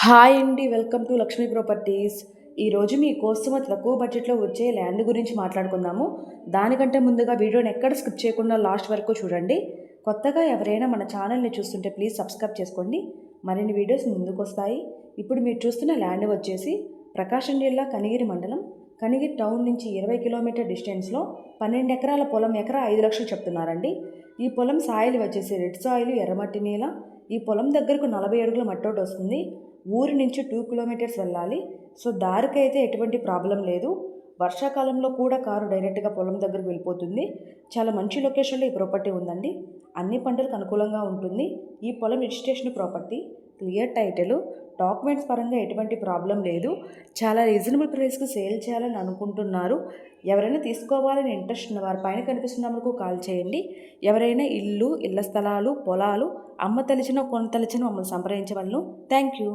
Hi అండి, welcome to Lakshmi properties. ఈరోజు మీకోసం తక్కువ బడ్జెట్లో వచ్చే ల్యాండ్ గురించి మాట్లాడుకుందాము. దానికంటే ముందుగా వీడియోని ఎక్కడ స్కిప్ చేయకుండా లాస్ట్ వరకు చూడండి. కొత్తగా ఎవరైనా మన ఛానల్ని చూస్తుంటే ప్లీజ్ సబ్స్క్రైబ్ చేసుకోండి. మరిన్ని వీడియోస్ ముందుకు వస్తాయి. ఇప్పుడు మీరు చూస్తున్న ల్యాండ్ వచ్చేసి ప్రకాశం జిల్లా కనిగిరి మండలం, కనిగిరి టౌన్ నుంచి 20 కిలోమీటర్ డిస్టెన్స్లో 12 ఎకరాల పొలం, ఎకరా 5 లక్షలు చెప్తున్నారండి. ఈ పొలం సాయిల్ వచ్చేసి రెడ్ సాయిల్, ఎర్రమట్టి నేల. ఈ పొలం దగ్గరకు 40 అడుగుల మట్టోటి వస్తుంది. ఊరి నుంచి 2 కిలోమీటర్స్ వెళ్ళాలి. సో దారికైతే ఎటువంటి ప్రాబ్లం లేదు. వర్షాకాలంలో కూడా కారు డైరెక్ట్గా పొలం దగ్గరకు వెళ్ళిపోతుంది. చాలా మంచి లొకేషన్లో ఈ ప్రాపర్టీ ఉందండి. అన్ని పంటలకు అనుకూలంగా ఉంటుంది. ఈ పొలం registration property, clear title, documents పరంగా ఎటువంటి ప్రాబ్లం లేదు. చాలా రీజనబుల్ ప్రైస్కి సేల్ చేయాలని అనుకుంటున్నారు. ఎవరైనా తీసుకోవాలని ఇంట్రెస్ట్ ఉన్న వారి పైన కనిపిస్తున్న నెంబర్కు కాల్ చేయండి. ఎవరైనా ఇళ్ళ స్థలాలు, పొలాలు అమ్మ తలిచిన కొన తలిచిన మమ్మల్ని సంప్రదించవలను. Thank you.